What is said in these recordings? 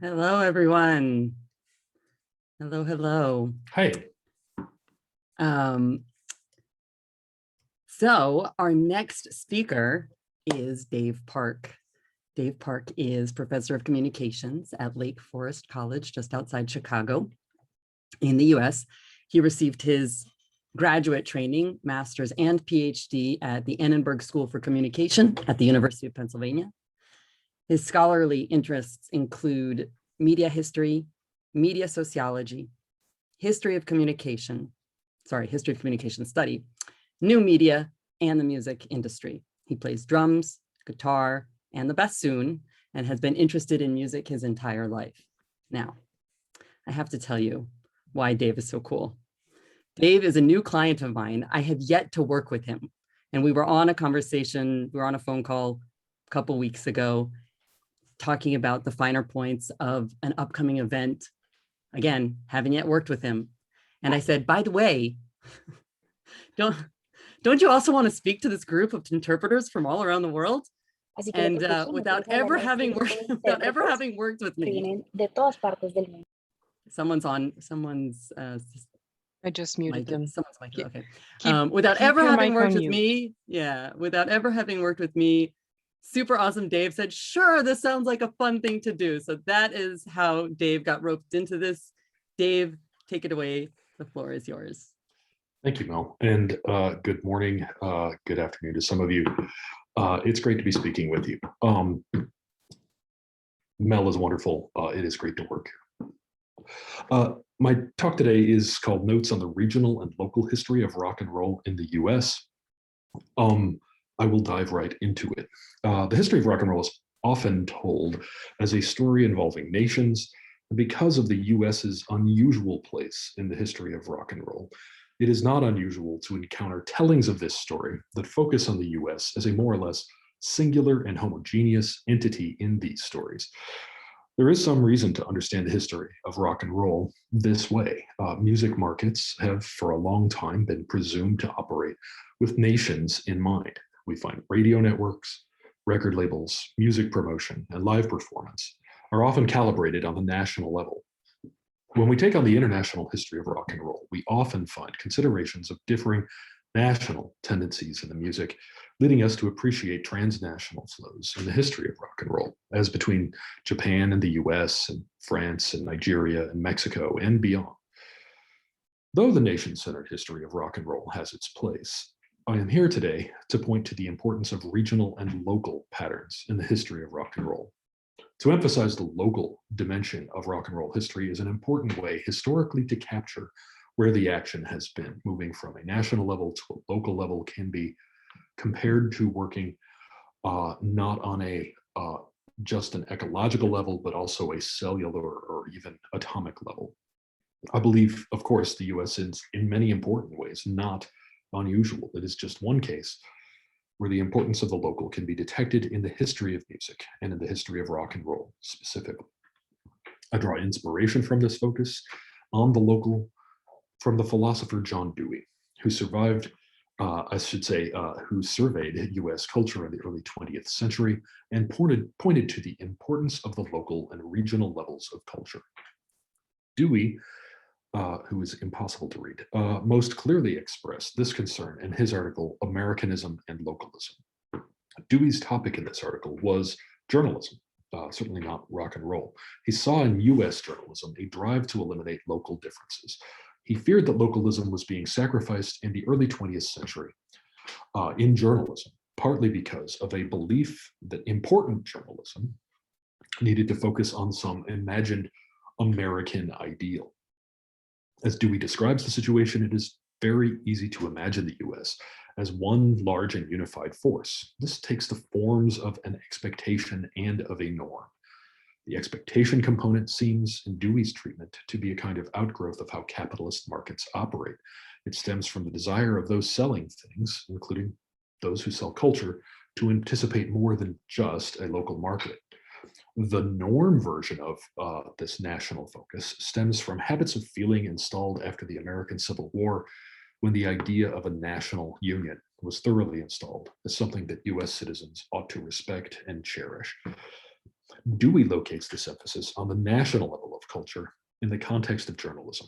Hello, everyone. Hello, hello. Hi. So our next speaker is Dave Park. Dave Park is professor of communications at Lake Forest College, just outside Chicago in the US. He received his graduate training, master's and PhD at the Annenberg School for Communication at the University of Pennsylvania. His scholarly interests include media history, media sociology, history of communication study, new media, and the music industry. He plays drums, guitar, and the bassoon, and has been interested in music his entire life. Now, I have to tell you why Dave is so cool. Dave is a new client of mine. I have yet to work with him. And we were on a phone call a couple weeks ago, talking about the finer points of an upcoming event. Again, haven't yet worked with him. And I said, by the way, don't you also want to speak to this group of interpreters from all around the world? And without ever having worked with me, someone's I just muted them. Someone's mic. Okay. Without ever having worked with me, super awesome Dave said, sure, this sounds like a fun thing to do. So that is how Dave got roped into this. Dave, take it away. The floor is yours. Thank you, Mel. And good morning, good afternoon to some of you. It's great to be speaking with you. Mel is wonderful. It is great to work here. My talk today is called Notes on the Regional and Local History of Rock and Roll in the US. I will dive right into it. The history of rock and roll is often told as a story involving nations. Because of the US's unusual place in the history of rock and roll, it is not unusual to encounter tellings of this story that focus on the US as a more or less singular and homogeneous entity in these stories. There is some reason to understand the history of rock and roll this way. Music markets have for a long time been presumed to operate with nations in mind. We find radio networks, record labels, music promotion, and live performance are often calibrated on the national level. When we take on the international history of rock and roll, we often find considerations of differing national tendencies in the music, leading us to appreciate transnational flows in the history of rock and roll, as between Japan and the US, and France and Nigeria and Mexico and beyond. Though the nation-centered history of rock and roll has its place, I am here today to point to the importance of regional and local patterns in the history of rock and roll. To emphasize the local dimension of rock and roll history is an important way historically to capture where the action has been. Moving from a national level to a local level can be compared to working not on a just an ecological level, but also a cellular or even atomic level. I believe, of course, the US is in many important ways not unusual. It is just one case where the importance of the local can be detected in the history of music and in the history of rock and roll specifically. I draw inspiration from this focus on the local from the philosopher John Dewey, who survived, who surveyed US culture in the early 20th century and pointed to the importance of the local and regional levels of culture. Dewey, who is impossible to read, most clearly expressed this concern in his article, Americanism and Localism. Dewey's topic in this article was journalism, certainly not rock and roll. He saw in US journalism a drive to eliminate local differences. He feared that localism was being sacrificed in the early 20th century in journalism, partly because of a belief that important journalism needed to focus on some imagined American ideal. As Dewey describes the situation, it is very easy to imagine the US as one large and unified force. This takes the forms of an expectation and of a norm. The expectation component seems, in Dewey's treatment, to be a kind of outgrowth of how capitalist markets operate. It stems from the desire of those selling things, including those who sell culture, to anticipate more than just a local market. The norm version of this national focus stems from habits of feeling installed after the American Civil War, when the idea of a national union was thoroughly installed as something that US citizens ought to respect and cherish. Dewey locates this emphasis on the national level of culture in the context of journalism.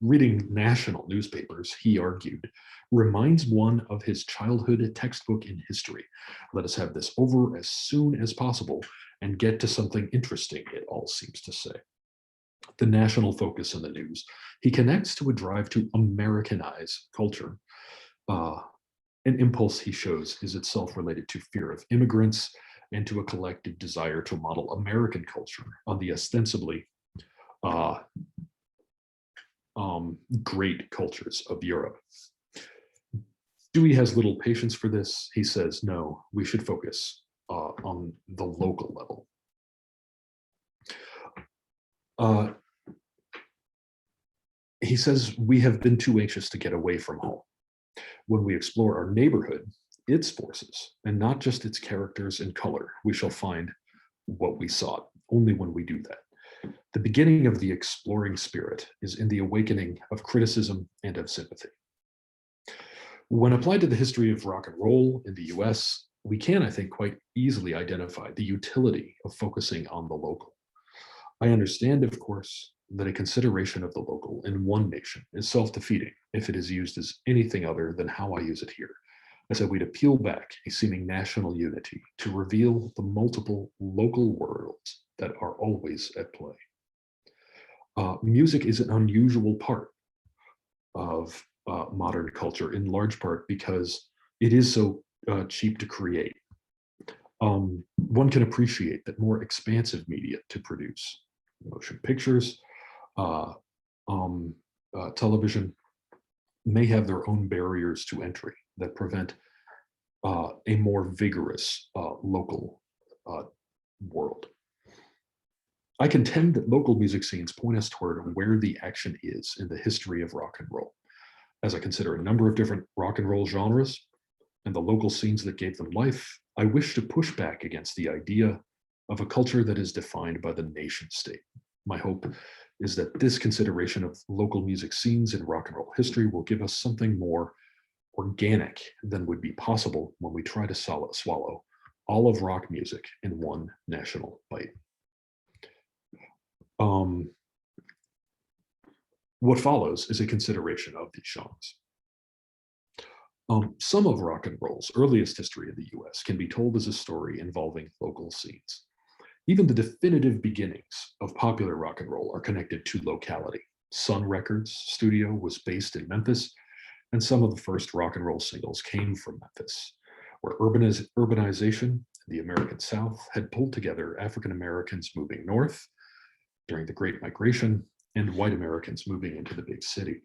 Reading national newspapers, he argued, reminds one of his childhood textbook in history. Let us have this over as soon as possible and get to something interesting, it all seems to say. The national focus in the news, he connects to a drive to Americanize culture. An impulse he shows is itself related to fear of immigrants and to a collective desire to model American culture on the ostensibly great cultures of Europe. Dewey has little patience for this. He says, no, we should focus on the local level. He says, we have been too anxious to get away from home. When we explore our neighborhood, its forces, and not just its characters and color, we shall find what we sought. Only when we do that. The beginning of the exploring spirit is in the awakening of criticism and of sympathy. When applied to the history of rock and roll in the US, we can, I think, quite easily identify the utility of focusing on the local. I understand, of course, that a consideration of the local in one nation is self-defeating if it is used as anything other than how I use it here. I said we'd appeal back a seeming national unity to reveal the multiple local worlds that are always at play. Music is an unusual part of modern culture, in large part because it is so cheap to create. One can appreciate that more expansive media to produce, motion pictures, television, may have their own barriers to entry that prevent a more vigorous local world. I contend that local music scenes point us toward where the action is in the history of rock and roll. As I consider a number of different rock and roll genres and the local scenes that gave them life, I wish to push back against the idea of a culture that is defined by the nation state. My hope is that this consideration of local music scenes in rock and roll history will give us something more organic than would be possible when we try to swallow all of rock music in one national bite. What follows is a consideration of these genres. Some of rock and roll's earliest history in the US can be told as a story involving local scenes. Even the definitive beginnings of popular rock and roll are connected to locality. Sun Records studio was based in Memphis, and some of the first rock and roll singles came from Memphis, where urbanization in the American South had pulled together African Americans moving north during the Great Migration and white Americans moving into the big city.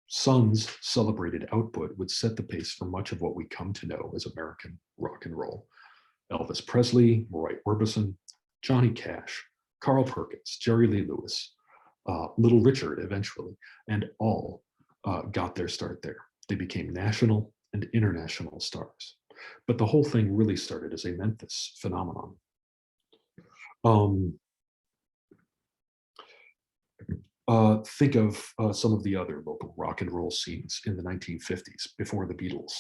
Sun's celebrated output would set the pace for much of what we come to know as American rock and roll. Elvis Presley, Roy Orbison, Johnny Cash, Carl Perkins, Jerry Lee Lewis, Little Richard eventually, and all got their start there. They became national and international stars. But the whole thing really started as a Memphis phenomenon. Think of some of the other local rock and roll scenes in the 1950s before the Beatles,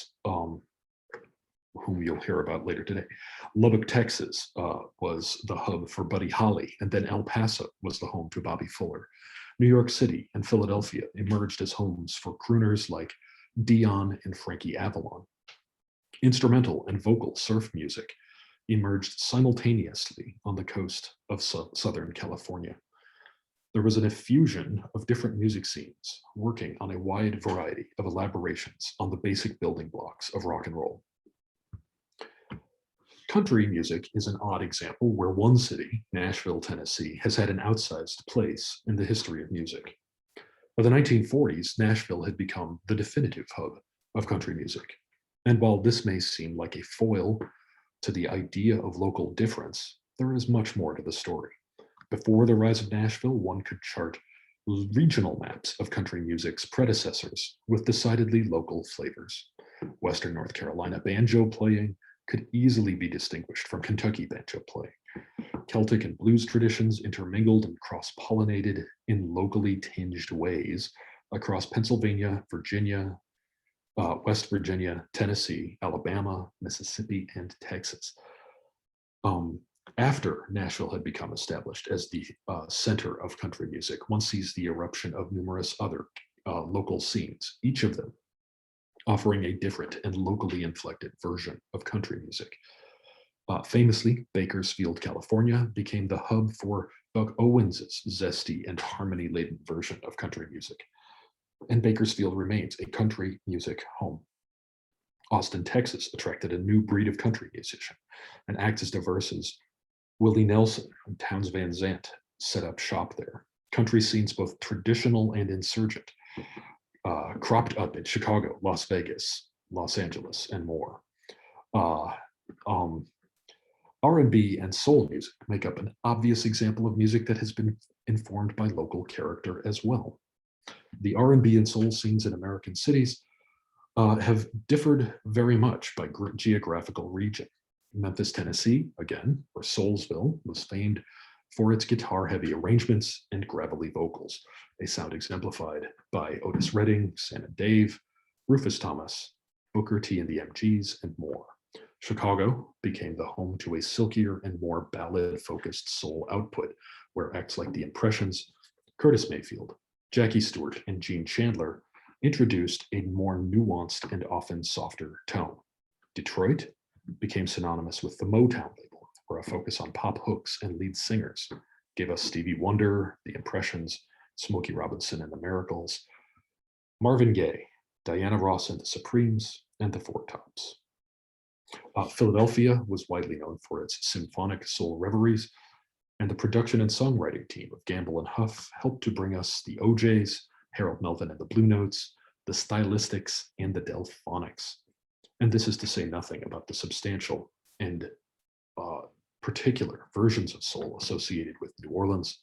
whom you'll hear about later today. Lubbock, Texas was the hub for Buddy Holly, and then El Paso was the home to Bobby Fuller. New York City and Philadelphia emerged as homes for crooners like Dion and Frankie Avalon. Instrumental and vocal surf music emerged simultaneously on the coast of Southern California. There was an effusion of different music scenes working on a wide variety of elaborations on the basic building blocks of rock and roll. Country music is an odd example where one city, Nashville, Tennessee, has had an outsized place in the history of music. By the 1940s, Nashville had become the definitive hub of country music. And while this may seem like a foil to the idea of local difference, there is much more to the story. Before the rise of Nashville, one could chart regional maps of country music's predecessors with decidedly local flavors. Western North Carolina banjo playing could easily be distinguished from Kentucky banjo playing. Celtic and blues traditions intermingled and cross-pollinated in locally tinged ways across Pennsylvania, Virginia, West Virginia, Tennessee, Alabama, Mississippi, and Texas. After Nashville had become established as the center of country music, one sees the eruption of numerous other local scenes, each of them offering a different and locally inflected version of country music. Famously, Bakersfield, California became the hub for Buck Owens's zesty and harmony-laden version of country music, and Bakersfield remains a country music home. Austin, Texas attracted a new breed of country musician, and acts as diverse as Willie Nelson and Townes Van Zandt set up shop there. Country scenes, both traditional and insurgent, cropped up in Chicago, Las Vegas, Los Angeles, and more. R&B and soul music make up an obvious example of music that has been informed by local character as well. The R&B and soul scenes in American cities have differed very much by geographical region. Memphis, Tennessee, again, or Soulsville, was famed for its guitar-heavy arrangements and gravelly vocals, a sound exemplified by Otis Redding, Sam and Dave, Rufus Thomas, Booker T and the MGs, and more. Chicago became the home to a silkier and more ballad-focused soul output, where acts like the Impressions, Curtis Mayfield, Jackie Stewart, and Gene Chandler introduced a more nuanced and often softer tone. Detroit became synonymous with the Motown label, where a focus on pop hooks and lead singers gave us Stevie Wonder, the Impressions, Smokey Robinson and the Miracles, Marvin Gaye, Diana Ross and the Supremes, and the Four Tops. Philadelphia was widely known for its symphonic soul reveries, and the production and songwriting team of Gamble and Huff helped to bring us the OJs, Harold Melvin and the Blue Notes, the Stylistics, and the Delphonics. And this is to say nothing about the substantial and particular versions of soul associated with New Orleans,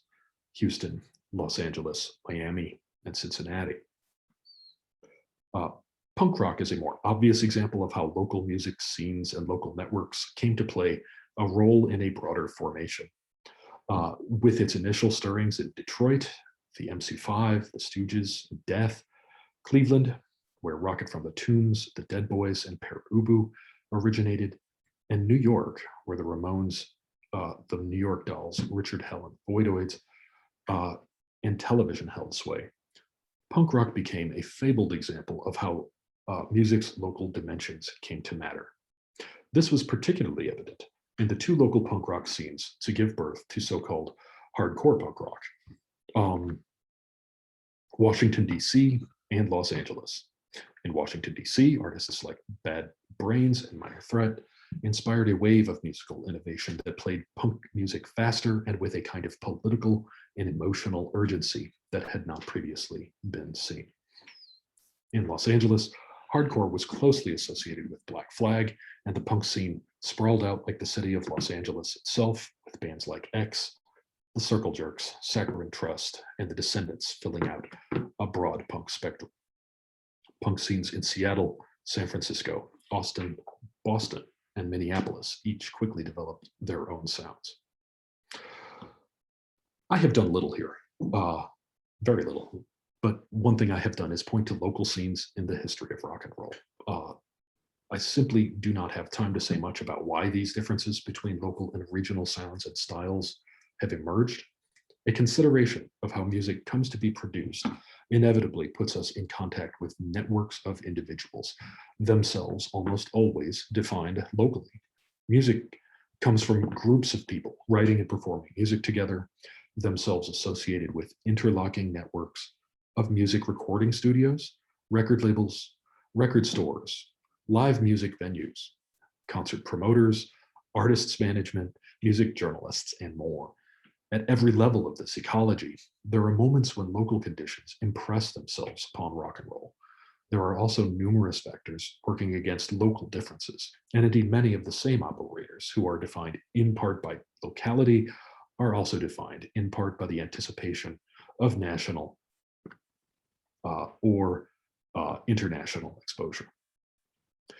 Houston, Los Angeles, Miami, and Cincinnati. Punk rock is a more obvious example of how local music scenes and local networks came to play a role in a broader formation. With its initial stirrings in Detroit, the MC5, the Stooges, Death, Cleveland, where Rocket from the Tombs, the Dead Boys, and Pere Ubu originated, and New York, where the Ramones, the New York Dolls, Richard Hell and Voidoids, and television held sway. Punk rock became a fabled example of how music's local dimensions came to matter. This was particularly evident in the two local punk rock scenes to give birth to so-called hardcore punk rock, Washington, D.C. and Los Angeles. In Washington, D.C., artists like Bad Brains and Minor Threat inspired a wave of musical innovation that played punk music faster and with a kind of political and emotional urgency that had not previously been seen. In Los Angeles, hardcore was closely associated with Black Flag, and the punk scene sprawled out like the city of Los Angeles itself, with bands like X, the Circle Jerks, Saccharine Trust, and the Descendants filling out a broad punk spectrum. Punk scenes in Seattle, San Francisco, Austin, Boston, and Minneapolis each quickly developed their own sounds. I have done little here, very little, but one thing I have done is point to local scenes in the history of rock and roll. I simply do not have time to say much about why these differences between local and regional sounds and styles have emerged. A consideration of how music comes to be produced inevitably puts us in contact with networks of individuals, themselves almost always defined locally. Music comes from groups of people writing and performing music together, themselves associated with interlocking networks of music recording studios, record labels, record stores, live music venues, concert promoters, artists management, music journalists, and more. At every level of this ecology, there are moments when local conditions impress themselves upon rock and roll. There are also numerous factors working against local differences, and indeed many of the same operators who are defined in part by locality are also defined in part by the anticipation of national or international exposure.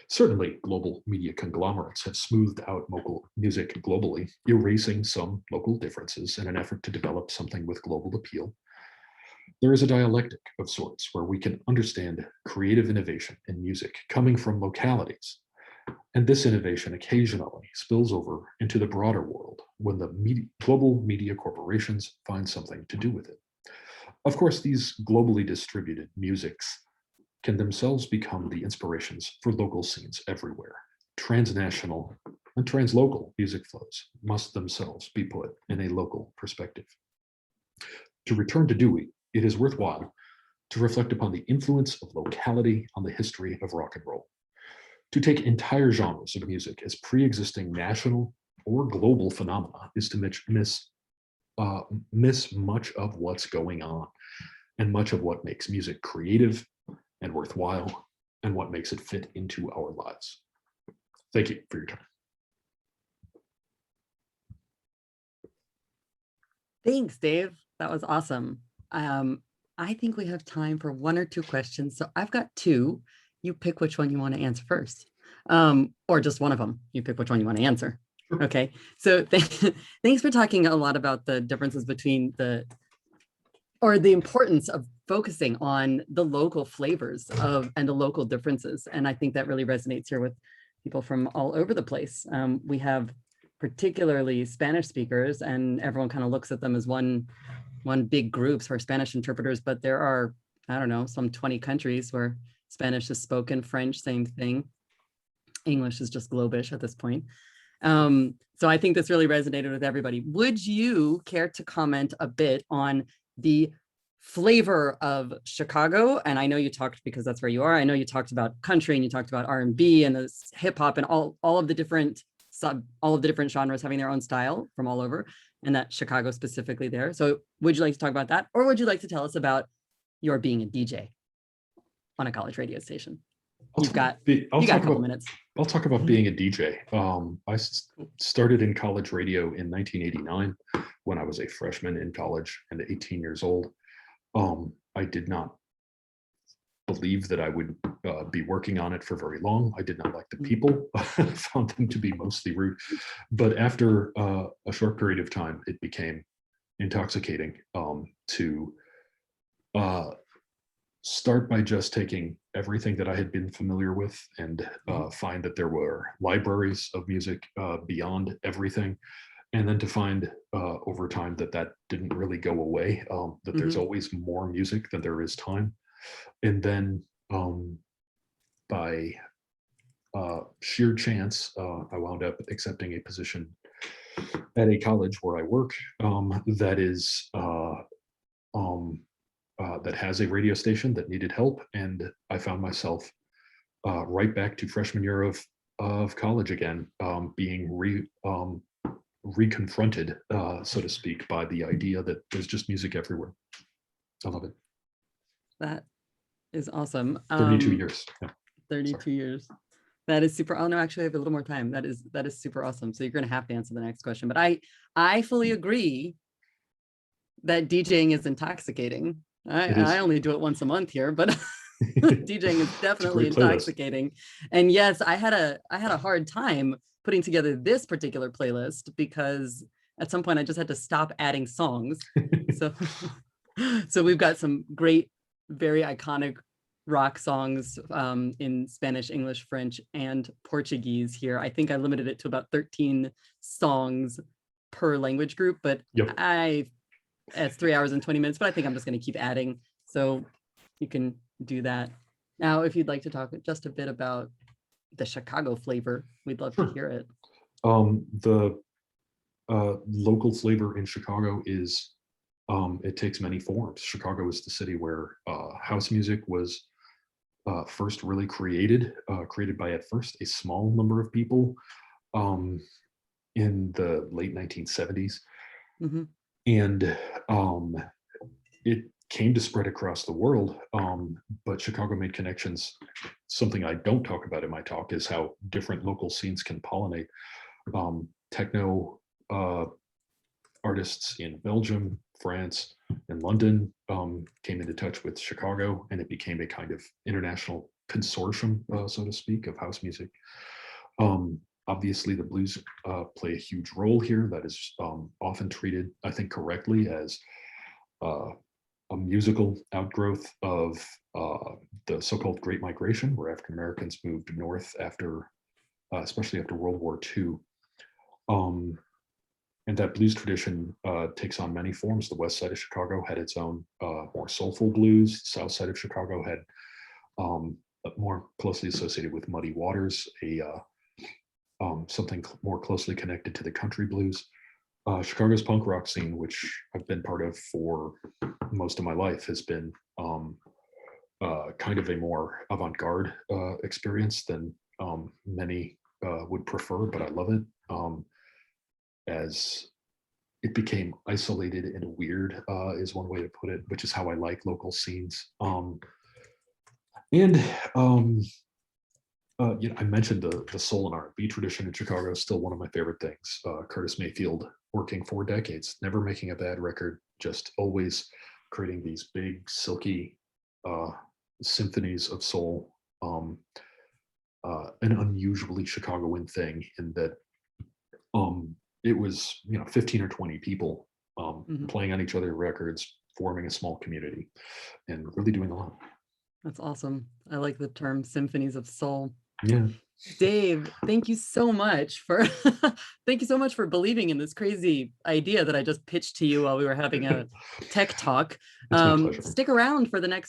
Certainly, global media conglomerates have smoothed out local music globally, erasing some local differences in an effort to develop something with global appeal. There is a dialectic of sorts where we can understand creative innovation in music coming from localities And this innovation occasionally spills over into the broader world when the global media corporations find something to do with it. Of course, these globally distributed musics can themselves become the inspirations for local scenes everywhere. Transnational and translocal music flows must themselves be put in a local perspective. To return to Dewey, it is worthwhile to reflect upon the influence of locality on the history of rock and roll. To take entire genres of music as pre-existing national or global phenomena is to miss much of what's going on and much of what makes music creative and worthwhile and what makes it fit into our lives. Thank you for your time. Thanks, Dave. That was awesome. I think we have time for one or two questions. So I've got two. You pick which one you want to answer first, or just one of them. You pick which one you want to answer. Okay. So thanks for talking a lot about the differences between the importance of focusing on the local flavors and the local differences. And I think that really resonates here with people from all over the place. We have particularly Spanish speakers, and everyone kind of looks at them as one big group for Spanish interpreters, but there are, I don't know, some 20 countries where Spanish is spoken, French, same thing. English is just globish at this point. So I think this really resonated with everybody. Would you care to comment a bit on the flavor of Chicago? And I know you talked, because that's where you are, I know you talked about country and you talked about R&B and the hip hop and all of the different genres having their own style from all over, and that Chicago specifically there. So would you like to talk about that? Or would you like to tell us about your being a DJ on a college radio station? You got a couple minutes. I'll talk about being a DJ. I started in college radio in 1989 when I was a freshman in college and 18 years old. I did not believe that I would be working on it for very long. I did not like the people. I found them to be mostly rude. But after a short period of time, it became intoxicating to start by just taking everything that I had been familiar with and find that there were libraries of music beyond everything. And then to find over time that didn't really go away, that there's always more music than there is time. And then by sheer chance, I wound up accepting a position at a college where I work that has a radio station that needed help, and I found myself right back to freshman year of college again, being reconfronted, so to speak, by the idea that there's just music everywhere. I love it. That is awesome. 32 years. Yeah. 32 Sorry. Years. That is super. Oh no, actually I have a little more time. That is super awesome. So you're going to have to answer the next question, but I fully agree that DJing is intoxicating. I only do it once a month here, but DJing is definitely intoxicating. And yes, I had a hard time putting together this particular playlist because at some point I just had to stop adding songs. So we've got some great, very iconic rock songs in Spanish, English, French, and Portuguese here. I think I limited it to about 13 songs per language group, but it's 3 hours and 20 minutes, but I think I'm just going to keep adding. So you can do that. Now, if you'd like to talk just a bit about the Chicago flavor, we'd love to hear it. The local flavor in Chicago is, it takes many forms. Chicago is the city where house music was first really created by at first a small number of people in the late 1970s. And it came to spread across the world, but Chicago made connections. Something I don't talk about in my talk is how different local scenes can pollinate. Techno artists in Belgium, France, and London came into touch with Chicago, and it became a kind of international consortium, so to speak, of house music. Obviously, the blues play a huge role here. That is often treated, I think, correctly as a musical outgrowth of the so-called Great Migration, where African Americans moved north after especially after World War II. And that blues tradition takes on many forms. The west side of Chicago had its own more soulful blues. The south side of Chicago had more closely associated with Muddy Waters, something more closely connected to the country blues. Chicago's punk rock scene, which I've been part of for most of my life, has been kind of a more avant-garde experience than many would prefer, but I love it. As it became isolated and weird is one way to put it, which is how I like local scenes. I mentioned the soul and R&B tradition in Chicago is still one of my favorite things. Curtis Mayfield working 4 decades, never making a bad record, just always creating these big, silky symphonies of soul. An unusually Chicagoan thing in that it was 15 or 20 people playing on each other's records, forming a small community, and really doing a lot. That's awesome. I like the term symphonies of soul. Yeah. Dave, thank you so much for thank you so much for believing in this crazy idea that I just pitched to you while we were having a tech talk. It's my pleasure. Stick around for the next